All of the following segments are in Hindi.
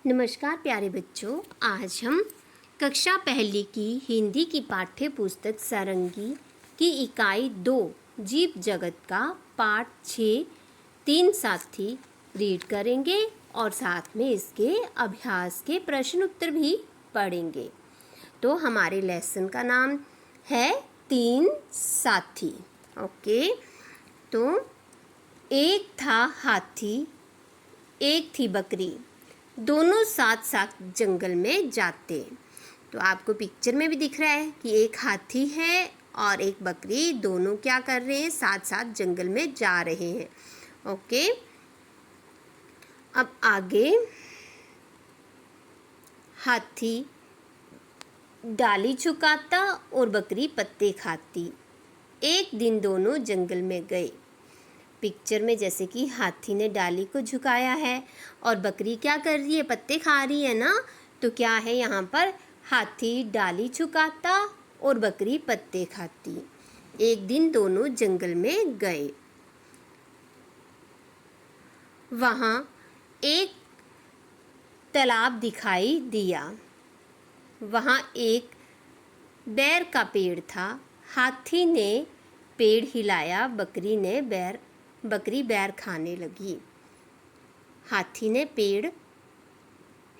नमस्कार प्यारे बच्चों। आज हम कक्षा पहली की हिंदी की पाठ्य पुस्तक सारंगी की इकाई 2 जीव जगत का पाठ 6 तीन साथी रीड करेंगे और साथ में इसके अभ्यास के प्रश्न उत्तर भी पढ़ेंगे। तो हमारे लेसन का नाम है तीन साथी। ओके, तो एक था हाथी, एक थी बकरी, दोनों साथ साथ जंगल में जाते। तो आपको पिक्चर में भी दिख रहा है कि एक हाथी है और एक बकरी, दोनों क्या कर रहे हैं, साथ साथ जंगल में जा रहे हैं। ओके, अब आगे हाथी डाली झुकाता और बकरी पत्ते खाती। एक दिन दोनों जंगल में गए। पिक्चर में जैसे कि हाथी ने डाली को झुकाया है और बकरी क्या कर रही है, पत्ते खा रही है ना। तो क्या है यहाँ पर, हाथी डाली झुकाता और बकरी पत्ते खाती। एक दिन दोनों जंगल में गए। वहाँ एक तालाब दिखाई दिया। वहाँ एक बेर का पेड़ था। हाथी ने पेड़ हिलाया, बकरी बैर खाने लगी। हाथी ने पेड़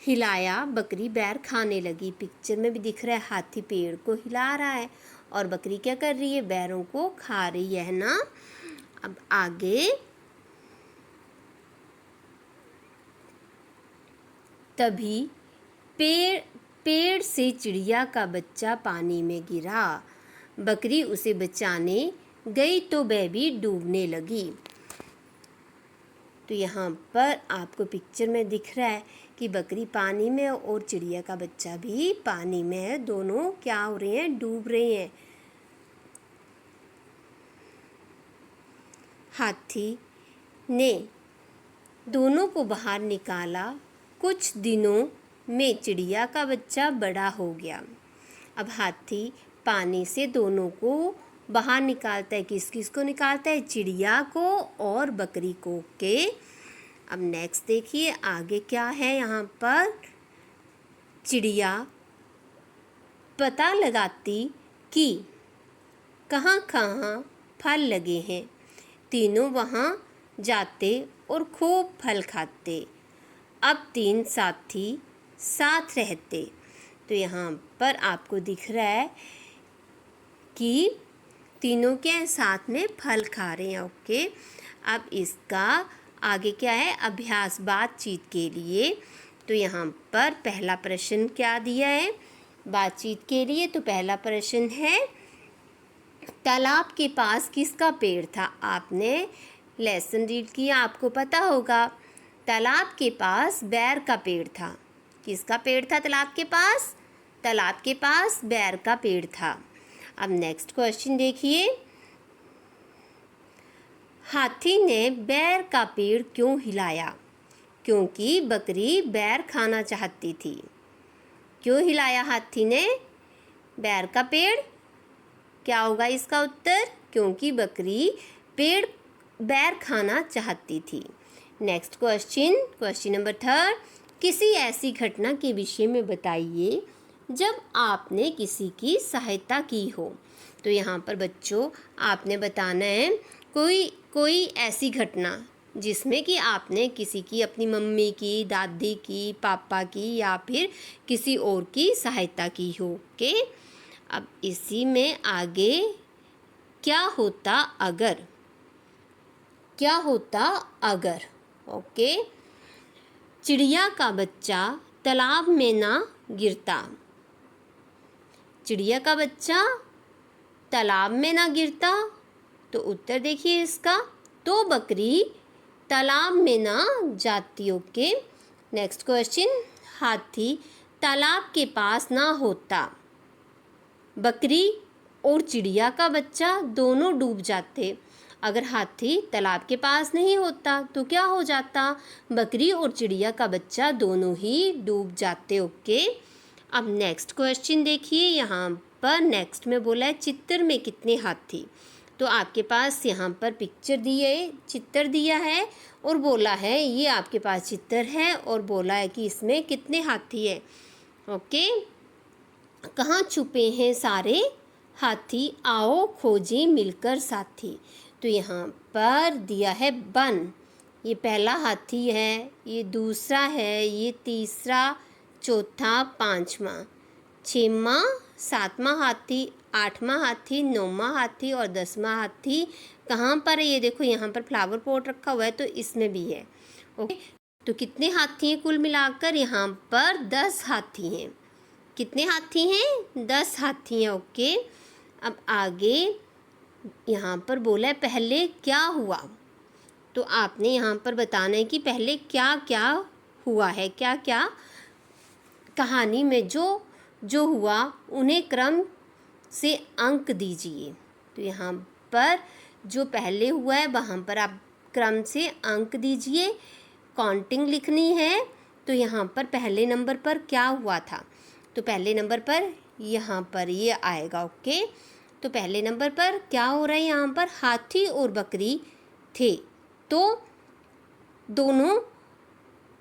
हिलाया, बकरी बैर खाने लगी। पिक्चर में भी दिख रहा है हाथी पेड़ को हिला रहा है और बकरी क्या कर रही है, बैरों को खा रही है ना। अब आगे, तभी पेड़ से चिड़िया का बच्चा पानी में गिरा। बकरी उसे बचाने गई तो वह भी डूबने लगी। तो यहाँ पर आपको पिक्चर में दिख रहा है कि बकरी पानी में और चिड़िया का बच्चा भी पानी में है। दोनों क्या हो रहे हैं, डूब रहे हैं। हाथी ने दोनों को बाहर निकाला। कुछ दिनों में चिड़िया का बच्चा बड़ा हो गया। अब हाथी पानी से दोनों को बाहर निकालता है। किस किस को निकालता है, चिड़िया को और बकरी को। के अब नेक्स्ट देखिए आगे क्या है। यहाँ पर चिड़िया पता लगाती कि कहाँ कहाँ फल लगे हैं। तीनों वहाँ जाते और खूब फल खाते। अब तीन साथी साथ रहते। तो यहाँ पर आपको दिख रहा है कि तीनों के साथ में फल खा रहे हैं। ओके, अब इसका आगे क्या है, अभ्यास बातचीत के लिए। तो यहाँ पर पहला प्रश्न क्या दिया है बातचीत के लिए। तो पहला प्रश्न है, तालाब के पास किसका पेड़ था। आपने लेसन रीड किया, आपको पता होगा। तालाब के पास बैर का पेड़ था। किसका पेड़ था तालाब के पास, तालाब के पास बैर का पेड़ था। अब नेक्स्ट क्वेश्चन देखिए, हाथी ने बैर का पेड़ क्यों हिलाया। क्योंकि बकरी बैर खाना चाहती थी। क्यों हिलाया हाथी ने बैर का पेड़, क्या होगा इसका उत्तर, क्योंकि बकरी बैर खाना चाहती थी। नेक्स्ट क्वेश्चन नंबर 3, किसी ऐसी घटना के विषय में बताइए जब आपने किसी की सहायता की हो। तो यहाँ पर बच्चों आपने बताना है कोई ऐसी घटना जिसमें कि आपने किसी की, अपनी मम्मी की, दादी की, पापा की या फिर किसी और की सहायता की हो। ओके, अब इसी में आगे क्या होता अगर। ओके, चिड़िया का बच्चा तालाब में ना गिरता। चिड़िया का बच्चा तालाब में ना गिरता। तो उत्तर देखिए इसका, तो बकरी तालाब में ना जाती। ओके, नेक्स्ट क्वेश्चन, हाथी तालाब के पास ना होता। बकरी और चिड़िया का बच्चा दोनों डूब जाते। अगर हाथी तालाब के पास नहीं होता तो क्या हो जाता, बकरी और चिड़िया का बच्चा दोनों ही डूब जाते। ओके, अब नेक्स्ट क्वेश्चन देखिए। यहाँ पर नेक्स्ट में बोला है, चित्र में कितने हाथी। तो आपके पास यहाँ पर पिक्चर दी है, चित्र दिया है और बोला है ये आपके पास चित्र है और बोला है कि इसमें कितने हाथी है। ओके, कहाँ छुपे हैं सारे हाथी, आओ खोजें मिलकर साथी। तो यहाँ पर दिया है वन, ये पहला हाथी है, ये दूसरा है, ये तीसरा, चौथा, पाँचवा, छठवां, सातवां हाथी, आठवां हाथी, नौवां हाथी और 10वां हाथी कहाँ पर है? ये देखो यहाँ पर फ्लावर पॉट रखा हुआ है तो इसमें भी है। ओके, तो कितने हाथी हैं कुल मिलाकर? यहाँ पर 10 हाथी हैं। कितने हाथी हैं? 10 हाथी हैं। ओके, अब आगे यहाँ पर बोला है पहले क्या हुआ, तो आपने यहाँ पर बताना है कि पहले क्या क्या हुआ है, क्या क्या कहानी में जो हुआ उन्हें क्रम से अंक दीजिए। तो यहाँ पर जो पहले हुआ है वहाँ पर आप क्रम से अंक दीजिए, काउंटिंग लिखनी है। तो यहाँ पर पहले नंबर पर क्या हुआ था, तो पहले नंबर पर यहाँ पर ये आएगा। ओके, तो पहले नंबर पर क्या हो रहा है? यहाँ पर हाथी और बकरी थे, तो दोनों,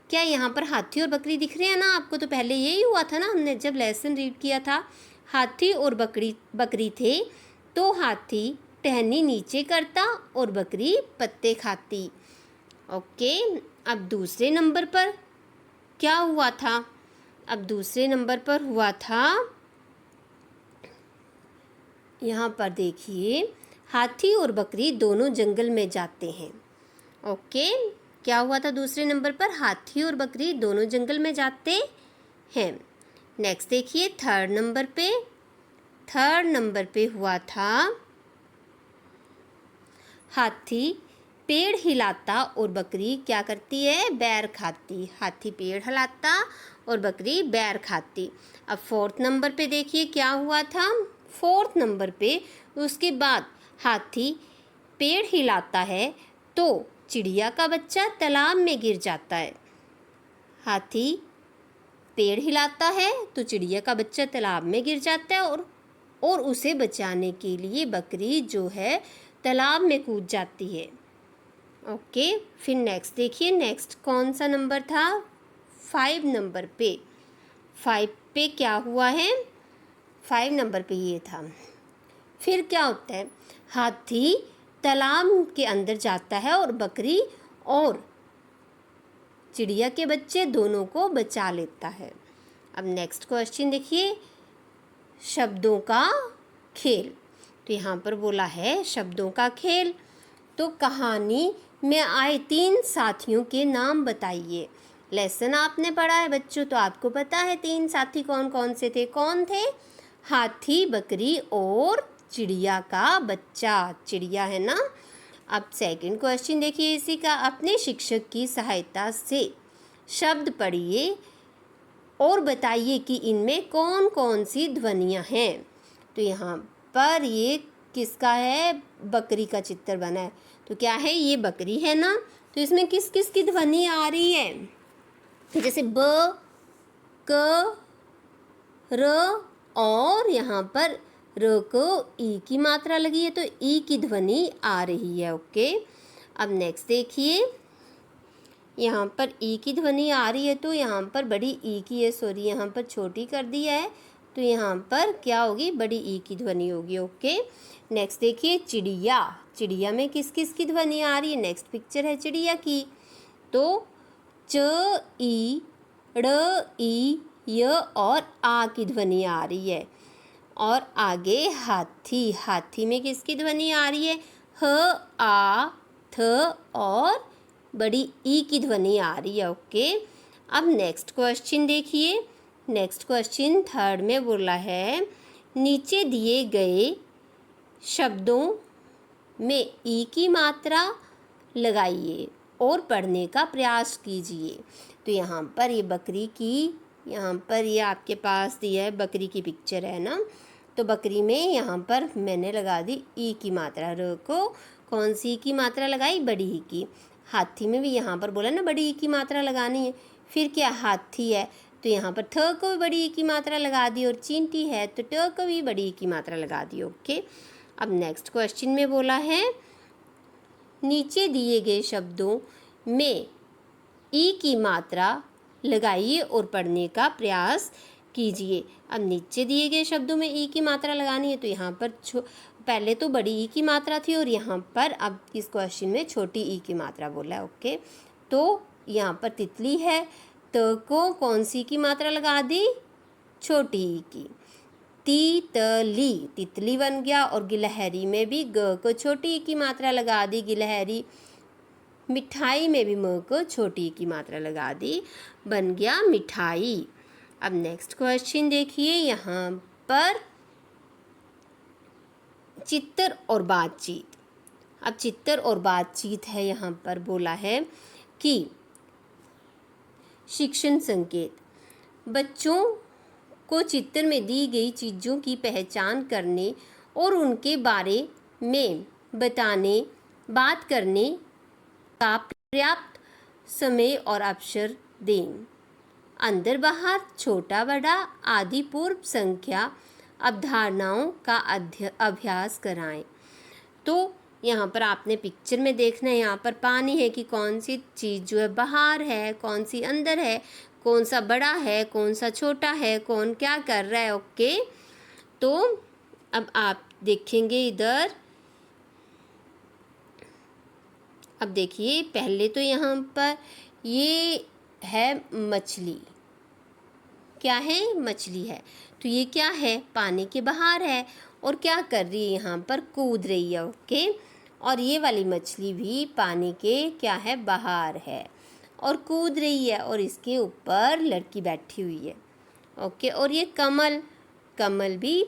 क्या यहाँ पर हाथी और बकरी दिख रहे हैं ना आपको? तो पहले यही हुआ था ना, हमने जब लेसन रीड किया था, हाथी और बकरी थे, तो हाथी टहनी नीचे करता और बकरी पत्ते खाती। ओके, अब दूसरे नंबर पर क्या हुआ था? अब दूसरे नंबर पर हुआ था, यहाँ पर देखिए, हाथी और बकरी दोनों जंगल में जाते हैं। ओके, क्या हुआ था दूसरे नंबर पर? हाथी और बकरी दोनों जंगल में जाते हैं। नेक्स्ट देखिए थर्ड नंबर पे हुआ था, हाथी पेड़ हिलाता और बकरी क्या करती है? बैर खाती। हाथी पेड़ हिलाता और बकरी बैर खाती। अब फोर्थ नंबर पे देखिए क्या हुआ था। फोर्थ नंबर पे उसके बाद हाथी पेड़ हिलाता है तो चिड़िया का बच्चा तालाब में गिर जाता है। हाथी पेड़ हिलाता है तो चिड़िया का बच्चा तालाब में गिर जाता है और उसे बचाने के लिए बकरी जो है तालाब में कूद जाती है। ओके, फिर नेक्स्ट देखिए, नेक्स्ट कौन सा नंबर था? 5 नंबर पे। 5 पे क्या हुआ है? 5 नंबर पे ये था। फिर क्या होता है? हाथी तालाब के अंदर जाता है और बकरी और चिड़िया के बच्चे दोनों को बचा लेता है। अब नेक्स्ट क्वेश्चन देखिए, शब्दों का खेल। तो यहाँ पर बोला है शब्दों का खेल, तो कहानी में आए 3 साथियों के नाम बताइए। लेसन आपने पढ़ा है बच्चों, तो आपको पता है 3 साथी कौन कौन से थे? कौन थे? हाथी, बकरी और चिड़िया का बच्चा। चिड़िया है ना। अब सेकंड क्वेश्चन देखिए इसी का, अपने शिक्षक की सहायता से शब्द पढ़िए और बताइए कि इनमें कौन कौन सी ध्वनियाँ हैं। तो यहाँ पर ये किसका है? बकरी का चित्र बना है। तो क्या है? ये बकरी है ना, तो इसमें किस किस की ध्वनि आ रही है? जैसे ब, क, र और यहाँ पर र को ई की मात्रा लगी है तो ई की ध्वनि आ रही है। ओके, अब नेक्स्ट देखिए, यहाँ पर ई की ध्वनि आ रही है तो यहाँ पर बड़ी ई की है, सॉरी यहाँ पर छोटी कर दिया है, तो यहाँ पर क्या होगी? बड़ी ई की ध्वनि होगी। ओके, नेक्स्ट देखिए चिड़िया। चिड़िया में किस किस की ध्वनि आ रही है? नेक्स्ट पिक्चर है चिड़िया की, तो च, ई, ड़, ई, य और आ की ध्वनि आ रही है। और आगे हाथी। हाथी में किसकी ध्वनि आ रही है? ह, आ, थ और बड़ी ई की ध्वनि आ रही है। ओके, अब नेक्स्ट क्वेश्चन देखिए। नेक्स्ट क्वेश्चन थर्ड में बोला है, नीचे दिए गए शब्दों में ई की मात्रा लगाइए और पढ़ने का प्रयास कीजिए। तो यहाँ पर ये बकरी की, यहाँ पर ये आपके पास दिया है बकरी की पिक्चर है ना, तो बकरी में यहाँ पर मैंने लगा दी ई की मात्रा। र को कौन सी की मात्रा लगाई? बड़ी ई की। हाथी में भी यहाँ पर बोला ना बड़ी ई की मात्रा लगानी है। फिर क्या? हाथी है तो यहाँ पर थ को भी बड़ी ई की मात्रा लगा दी, और चींटी है तो ट को भी बड़ी ई की मात्रा लगा दी। ओके, अब नेक्स्ट क्वेश्चन में बोला है नीचे दिए गए शब्दों में ई की मात्रा लगाइए और पढ़ने का प्रयास कीजिए। अब नीचे दिए गए शब्दों में ई की मात्रा लगानी है, तो यहाँ पर पहले तो बड़ी ई की मात्रा थी और यहाँ पर अब इस क्वेश्चन में छोटी ई की मात्रा बोला है। ओके, तो यहाँ पर तितली है, तो को कौन सी की मात्रा लगा दी? छोटी ई की। तितली, तितली बन गया। और गिलहरी में भी ग को छोटी ई की मात्रा लगा दी, गिलहरी। मिठाई में भी म को छोटी ई की मात्रा लगा दी, बन गया मिठाई। अब नेक्स्ट क्वेश्चन देखिए, यहाँ पर चित्तर और बातचीत। अब चित्तर और बातचीत है, यहाँ पर बोला है कि शिक्षण संकेत, बच्चों को चित्र में दी गई चीज़ों की पहचान करने और उनके बारे में बात करने का पर्याप्त समय और अवसर दें। अंदर बाहर, छोटा बड़ा आदि पूर्व संख्या अवधारणाओं का अभ्यास कराएं। तो यहाँ पर आपने पिक्चर में देखना है, यहाँ पर पानी है कि कौन सी चीज़ जो है बाहर है, कौन सी अंदर है, कौन सा बड़ा है, कौन सा छोटा है, कौन क्या कर रहा है। ओके, तो अब आप देखेंगे इधर। अब देखिए, पहले तो यहाँ पर ये है मछली, क्या है? मछली है। तो ये क्या है? पानी के बाहर है और क्या कर रही है? यहाँ पर कूद रही है। ओके, और ये वाली मछली भी पानी के क्या है? बाहर है और कूद रही है, और इसके ऊपर लड़की बैठी हुई है। ओके, और ये कमल भी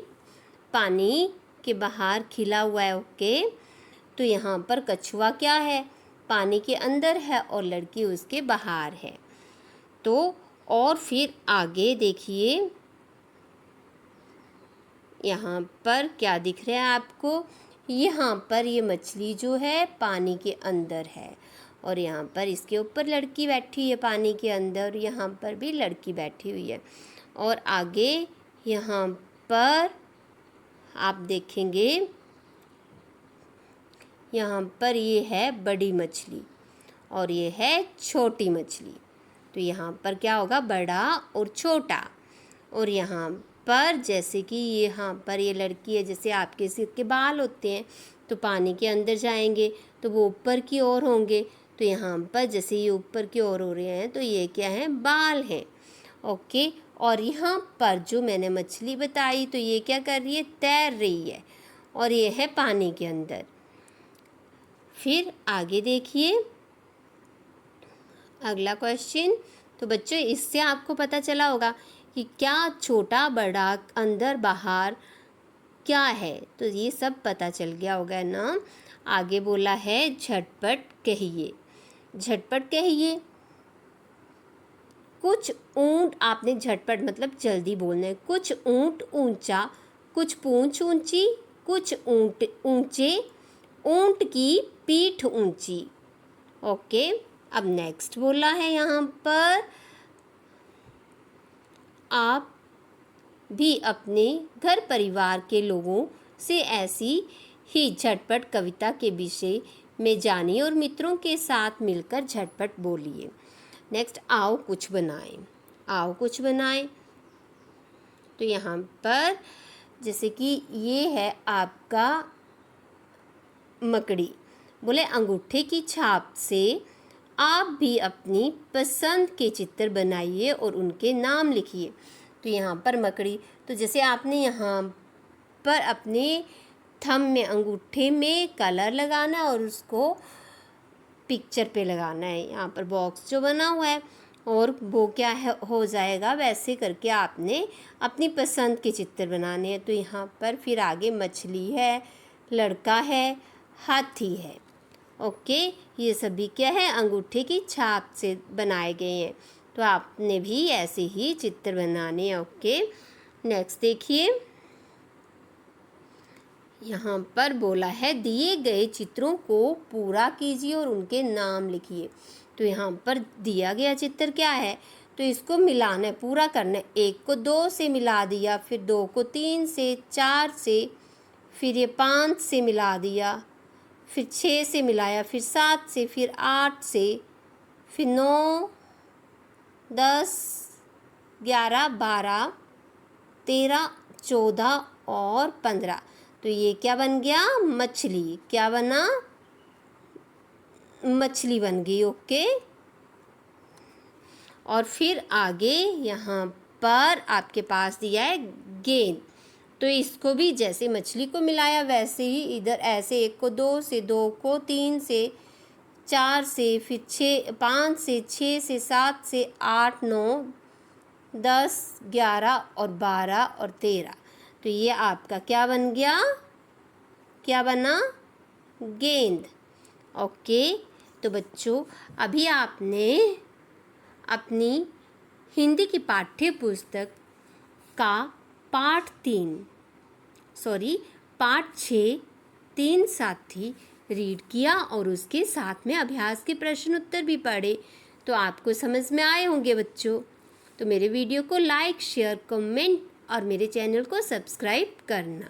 पानी के बाहर खिला हुआ है। ओके, तो यहाँ पर कछुआ क्या है? पानी के अंदर है और लड़की उसके बाहर है। तो और फिर आगे देखिए, यहाँ पर क्या दिख रहा है आपको? यहाँ पर ये मछली जो है पानी के अंदर है और यहाँ पर इसके ऊपर लड़की बैठी है पानी के अंदर, यहाँ पर भी लड़की बैठी हुई है। और आगे यहाँ पर आप देखेंगे, यहाँ पर ये है बड़ी मछली और ये है छोटी मछली। तो यहाँ पर क्या होगा? बड़ा और छोटा। और यहाँ पर जैसे कि यहाँ पर ये लड़की है, जैसे आपके सिर के बाल होते हैं तो पानी के अंदर जाएंगे तो वो ऊपर की ओर होंगे। तो यहाँ पर जैसे ये ऊपर की ओर हो रहे हैं तो ये क्या है? बाल हैं। ओके, और यहाँ पर जो मैंने मछली बताई तो ये क्या कर रही है? तैर रही है और ये है पानी के अंदर। फिर आगे देखिए अगला क्वेश्चन। तो बच्चों, इससे आपको पता चला होगा कि क्या छोटा बड़ा अंदर बाहर क्या है, तो ये सब पता चल गया होगा ना। आगे बोला है झटपट कहिए। झटपट कहिए। कुछ ऊंट, आपने झटपट मतलब जल्दी बोलना है। कुछ ऊंट ऊंचा, कुछ पूंछ ऊंची, कुछ ऊंट ऊंचे, ऊंट की पीठ ऊंची। ओके, अब नेक्स्ट बोला है यहाँ पर, आप भी अपने घर परिवार के लोगों से ऐसी ही झटपट कविता के विषय में जानिए और मित्रों के साथ मिलकर झटपट बोलिए। नेक्स्ट, आओ कुछ बनाएं। आओ कुछ बनाएं। तो यहाँ पर जैसे कि ये है आपका मकड़ी, बोले अंगूठे की छाप से आप भी अपनी पसंद के चित्र बनाइए और उनके नाम लिखिए। तो यहाँ पर मकड़ी, तो जैसे आपने यहाँ पर अपने थंब में, अंगूठे में कलर लगाना और उसको पिक्चर पे लगाना है। यहाँ पर बॉक्स जो बना हुआ है और वो क्या है हो जाएगा, वैसे करके आपने अपनी पसंद के चित्र बनाने हैं। तो यहाँ पर फिर आगे मछली है, लड़का है, हाथी है। ओके, ये सभी क्या है? अंगूठे की छाप से बनाए गए हैं। तो आपने भी ऐसे ही चित्र बनाने हैं। ओके, नेक्स्ट देखिए, यहाँ पर बोला है दिए गए चित्रों को पूरा कीजिए और उनके नाम लिखिए। तो यहाँ पर दिया गया चित्र क्या है? तो इसको मिलाना है, पूरा करना है। 1 को 2 से मिला दिया, फिर 2 को 3 से, 4 से, फिर ये 5 से मिला दिया, फिर 6 से मिलाया, फिर 7 से, फिर 8 से, फिर 9, 10, 11, 12, 13, 14 और 15। तो ये क्या बन गया? मछली। क्या बना? मछली बन गई। ओके। और फिर आगे यहाँ पर आपके पास दिया है गेंद। तो इसको भी जैसे मछली को मिलाया वैसे ही इधर ऐसे 1 को 2 से, 2 को 3 से, 4 से, फिर 5 से, 6 से, 7 से, 8, 9, 10, 11 और 12 और 13। तो ये आपका क्या बन गया? क्या बना? गेंद। ओके। तो बच्चों, अभी आपने अपनी हिंदी की पाठ्य पुस्तक का पाठ 6 तीन साथी रीड किया और उसके साथ में अभ्यास के प्रश्न उत्तर भी पढ़े। तो आपको समझ में आए होंगे बच्चों। तो मेरे वीडियो को लाइक, शेयर, कमेंट और मेरे चैनल को सब्सक्राइब करना।